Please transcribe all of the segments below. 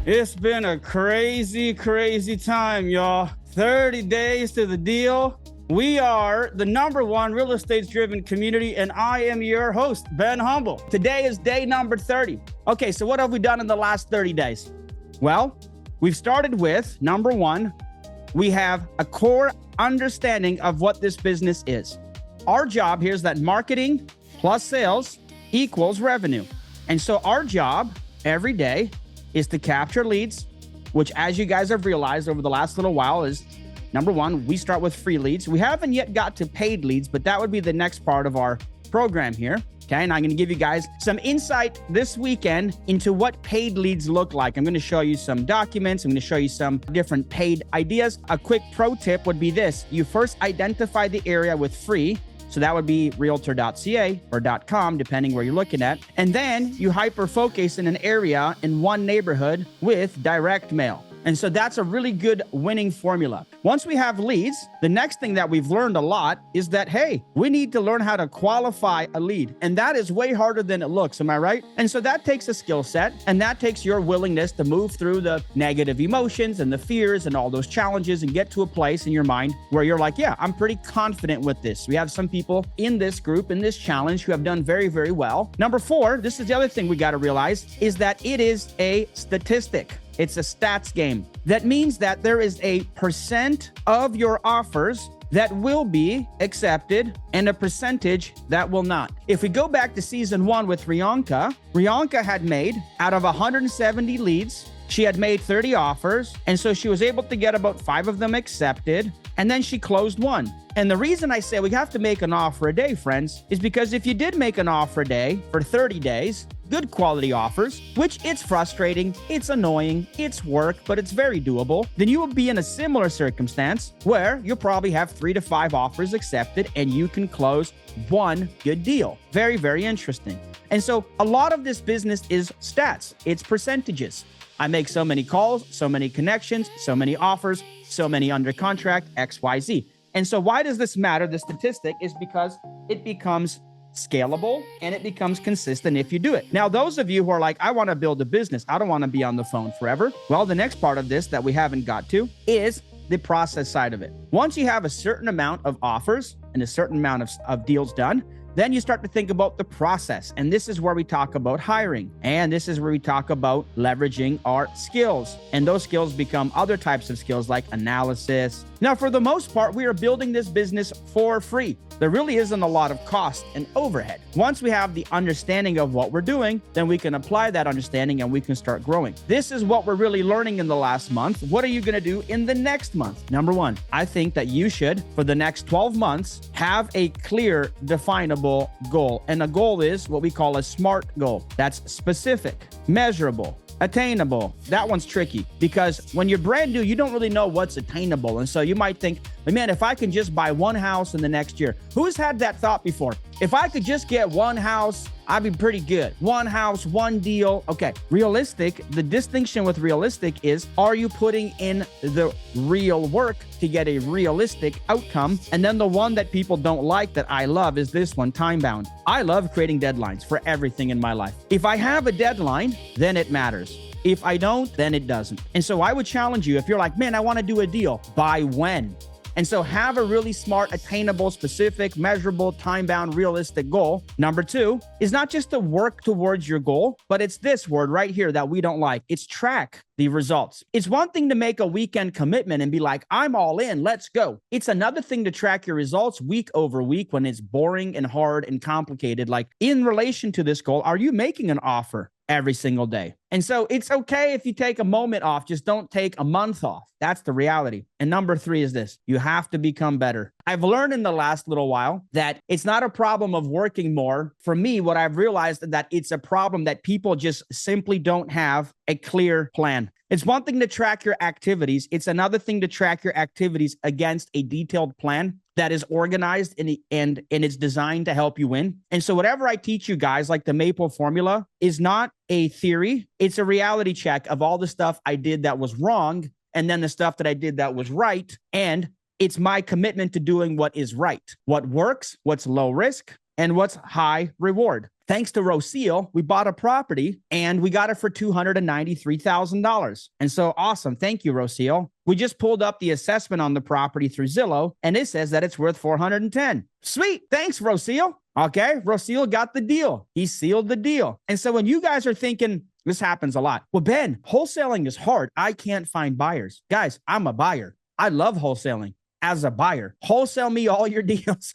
It's been a crazy, crazy time, y'all. 30 days to the deal. We are the #1 real estate driven community, and I am your host, Ben Humble. Today is day number 30. Okay, so what have we done in the last 30 days? Well, we've started with #1, we have a core understanding of what this business is. Our job here is that marketing plus sales equals revenue. And so our job every day is to capture leads, which, as you guys have realized over the last little while, is #1, we start with free leads. We haven't yet got to paid leads, but that would be the next part of our program here. Okay, and I'm going to give you guys some insight this weekend into what paid leads look like. I'm going to show you some documents. I'm going to show you some different paid ideas. A quick pro tip would be this. You first identify the area with free. So that would be realtor.ca or .com, depending where you're looking at. And then you hyper focus in an area in one neighborhood with direct mail. And so that's a really good winning formula. Once we have leads, the next thing that we've learned a lot is that, hey, we need to learn how to qualify a lead. And that is way harder than it looks. Am I right? And so that takes a skill set, and that takes your willingness to move through the negative emotions and the fears and all those challenges and get to a place in your mind where you're like, yeah, I'm pretty confident with this. We have some people in this group, in this challenge, who have done very, very well. #4, this is the other thing we got to realize, is that it is a statistic. It's a stats game. That means that there is a percent of your offers that will be accepted and a percentage that will not. If we go back to season 1 with Rianka had made, out of 170 leads, she had made 30 offers. And so she was able to get about 5 of them accepted. And then she closed 1. And the reason I say we have to make an offer a day, friends, is because if you did make an offer a day for 30 days, good quality offers, which it's frustrating, it's annoying, it's work, but it's very doable, then you will be in a similar circumstance where you'll probably have 3 to 5 offers accepted and you can close 1 good deal. Very, very interesting. And so a lot of this business is stats. It's percentages. I make so many calls, so many connections, so many offers, so many under contract, XYZ. And so why does this matter? The statistic is because it becomes scalable and it becomes consistent if you do it. Now, those of you who are like, I want to build a business, I don't want to be on the phone forever. Well, the next part of this that we haven't got to is the process side of it. Once you have a certain amount of offers and a certain amount of deals done, then you start to think about the process. And this is where we talk about hiring. And this is where we talk about leveraging our skills. And those skills become other types of skills like analysis. Now, for the most part, we are building this business for free. There really isn't a lot of cost and overhead. Once we have the understanding of what we're doing, then we can apply that understanding and we can start growing. This is what we're really learning in the last month. What are you going to do in the next month? #1, I think that you should, for the next 12 months, have a clear, definable goal. And a goal is what we call a SMART goal. That's specific, measurable, attainable. That one's tricky because when you're brand new, you don't really know what's attainable. And so you might think, man, if I can just buy 1 house in the next year. Who's had that thought before? If I could just get 1 house, I'd be pretty good. 1 house, 1 deal. Okay. Realistic, the distinction with realistic is, are you putting in the real work to get a realistic outcome? And then the one that people don't like that I love is this one, time bound. I love creating deadlines for everything in my life. If I have a deadline, then it matters. If I don't, then it doesn't. And so I would challenge you, if you're like, man, I want to do a deal, by when? And so have a really smart, attainable, specific, measurable, time-bound, realistic goal. #2 is not just to work towards your goal, but it's this word right here that we don't like. It's track the results. It's one thing to make a weekend commitment and be like, I'm all in, let's go. It's another thing to track your results week over week when it's boring and hard and complicated. Like, in relation to this goal, are you making an offer every single day? And so it's okay if you take a moment off, just don't take a month off. That's the reality. And #3 is this: you have to become better. I've learned in the last little while that it's not a problem of working more. For me, what I've realized is that it's a problem that people just simply don't have a clear plan. It's one thing to track your activities. It's another thing to track your activities against a detailed plan that is organized and it's designed to help you win. And so whatever I teach you guys, like the Maple formula, is not a theory. It's a reality check of all the stuff I did that was wrong and then the stuff that I did that was right. And it's my commitment to doing what is right, what works, what's low risk, and what's high reward. Thanks to Roseal, we bought a property and we got it for $293,000. And so awesome. Thank you, Roseal. We just pulled up the assessment on the property through Zillow, and it says that it's worth $410,000. Sweet. Thanks, Roseal. Okay. Roseal got the deal. He sealed the deal. And so when you guys are thinking, this happens a lot. Well, Ben, wholesaling is hard. I can't find buyers. Guys, I'm a buyer. I love wholesaling. As a buyer, wholesale me all your deals.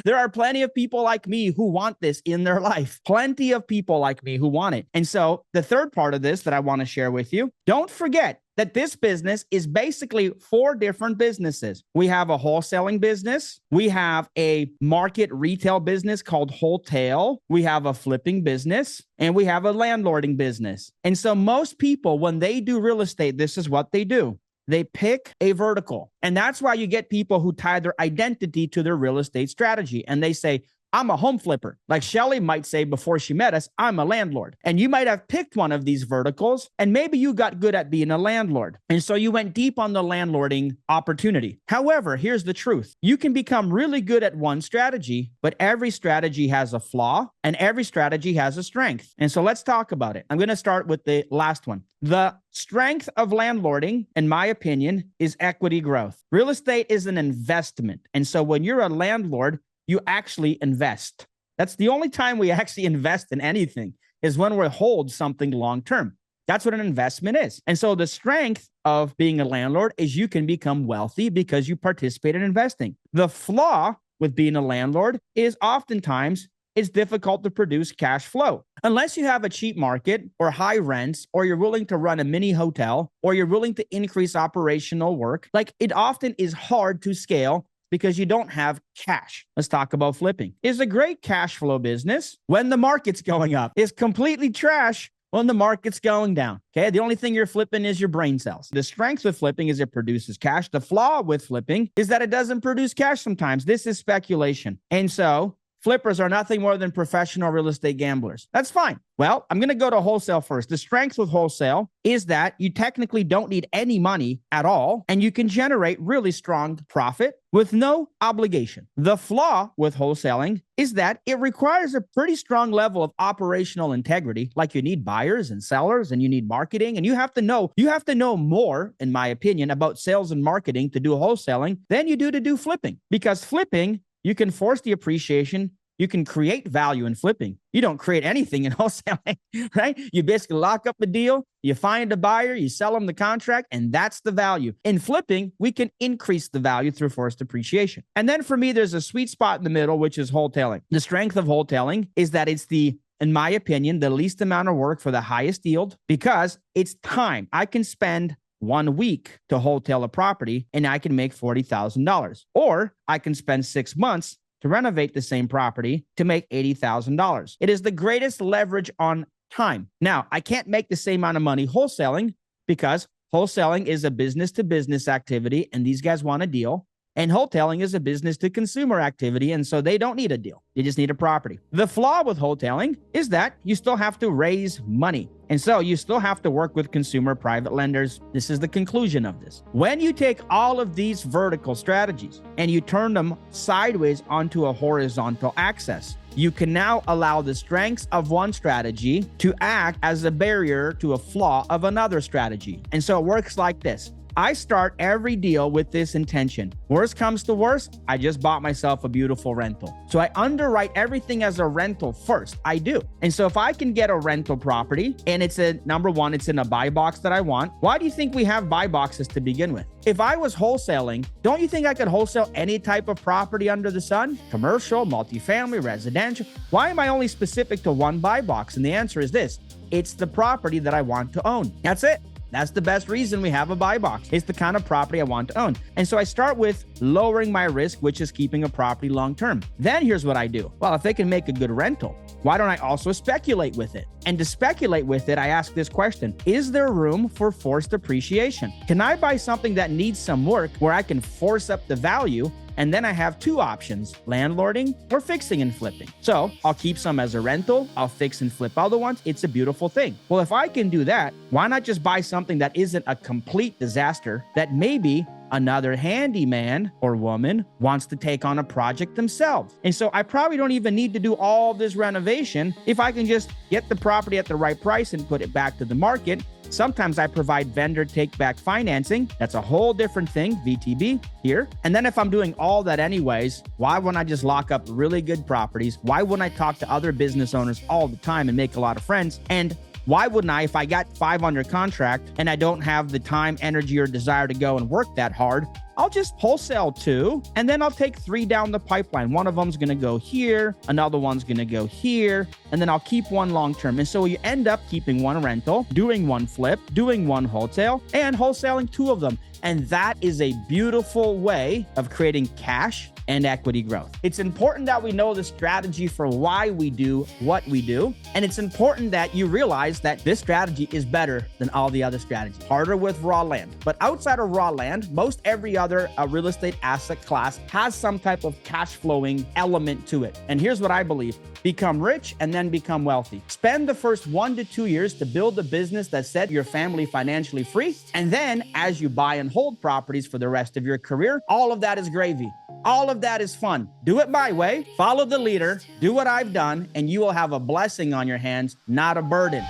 There are plenty of people like me who want this in their life. Plenty of people like me who want it. And so the third part of this that I want to share with you, don't forget that this business is basically 4 different businesses. We have a wholesaling business. We have a market retail business called Wholetail. We have a flipping business, and we have a landlording business. And so most people, when they do real estate, this is what they do. They pick a vertical. And that's why you get people who tie their identity to their real estate strategy. And they say, I'm a home flipper. Like Shelly might say before she met us, I'm a landlord. And you might have picked one of these verticals, and maybe you got good at being a landlord. And so you went deep on the landlording opportunity. However, here's the truth. You can become really good at one strategy, but every strategy has a flaw and every strategy has a strength. And so let's talk about it. I'm going to start with the last one. The strength of landlording, in my opinion, is equity growth. Real estate is an investment. And so when you're a landlord, you actually invest. That's the only time we actually invest in anything, is when we hold something long-term. That's what an investment is. And so the strength of being a landlord is you can become wealthy because you participate in investing. The flaw with being a landlord is oftentimes it's difficult to produce cash flow. Unless you have a cheap market or high rents, or you're willing to run a mini hotel, or you're willing to increase operational work, like it often is hard to scale because you don't have cash. Let's talk about flipping. It's a great cash flow business when the market's going up. It's completely trash when the market's going down. Okay, the only thing you're flipping is your brain cells. The strength with flipping is it produces cash. The flaw with flipping is that it doesn't produce cash sometimes. This is speculation. And so flippers are nothing more than professional real estate gamblers. That's fine. Well, I'm going to go to wholesale first. The strength with wholesale is that you technically don't need any money at all, and you can generate really strong profit with no obligation. The flaw with wholesaling is that it requires a pretty strong level of operational integrity. Like you need buyers and sellers, and you need marketing, and you have to know more, in my opinion, about sales and marketing to do wholesaling than you do to do flipping. Because flipping, you can force the appreciation. You can create value in flipping. You don't create anything in wholesaling, right? You basically lock up a deal, you find a buyer, you sell them the contract, and that's the value. In flipping, we can increase the value through forced appreciation. And then for me, there's a sweet spot in the middle, which is wholetailing. The strength of wholetailing is that it's in my opinion, the least amount of work for the highest yield because it's time. I can spend 1 week to wholetail a property and I can make $40,000. Or I can spend 6 months to renovate the same property to make $80,000. It is the greatest leverage on time. Now, I can't make the same amount of money wholesaling because wholesaling is a business-to-business activity and these guys want a deal. And wholetailing is a business-to-consumer activity, and so they don't need a deal. They just need a property. The flaw with wholetailing is that you still have to raise money. And so you still have to work with consumer private lenders. This is the conclusion of this. When you take all of these vertical strategies and you turn them sideways onto a horizontal axis, you can now allow the strengths of one strategy to act as a barrier to a flaw of another strategy. And so it works like this. I start every deal with this intention. Worst comes to worst, I just bought myself a beautiful rental. So I underwrite everything as a rental first. I do. And so if I can get a rental property and it's number one, it's in a buy box that I want, why do you think we have buy boxes to begin with? If I was wholesaling, don't you think I could wholesale any type of property under the sun? Commercial, multifamily, residential. Why am I only specific to one buy box? And the answer is this. It's the property that I want to own. That's it. That's the best reason we have a buy box. It's the kind of property I want to own. And so I start with lowering my risk, which is keeping a property long-term. Then here's what I do. Well, if they can make a good rental, why don't I also speculate with it? And to speculate with it, I ask this question. Is there room for forced appreciation? Can I buy something that needs some work where I can force up the value? And then I have 2 options, landlording or fixing and flipping. So I'll keep some as a rental. I'll fix and flip other ones. It's a beautiful thing. Well, if I can do that, why not just buy something that isn't a complete disaster that maybe another handyman or woman wants to take on a project themselves. And so I probably don't even need to do all this renovation if I can just get the property at the right price and put it back to the market. Sometimes I provide vendor take-back financing. That's a whole different thing, VTB here. And then if I'm doing all that anyways, why wouldn't I just lock up really good properties? Why wouldn't I talk to other business owners all the time and make a lot of friends? And why wouldn't I, if I got 5 under contract and I don't have the time, energy, or desire to go and work that hard, I'll just wholesale 2, and then I'll take 3 down the pipeline. One of them's going to go here, another one's going to go here, and then I'll keep 1 long-term. And so you end up keeping 1 rental, doing 1 flip, doing 1 wholesale, and wholesaling 2 of them. And that is a beautiful way of creating cash and equity growth. It's important that we know the strategy for why we do what we do. And it's important that you realize that this strategy is better than all the other strategies. Harder with raw land. But outside of raw land, most every other real estate asset class has some type of cash flowing element to it. And here's what I believe. Become rich and then become wealthy. Spend the first 1 to 2 years to build a business that set your family financially free. And then as you buy and hold properties for the rest of your career, all of that is gravy. All of that is fun. Do it my way, follow the leader, do what I've done, and you will have a blessing on your hands, not a burden.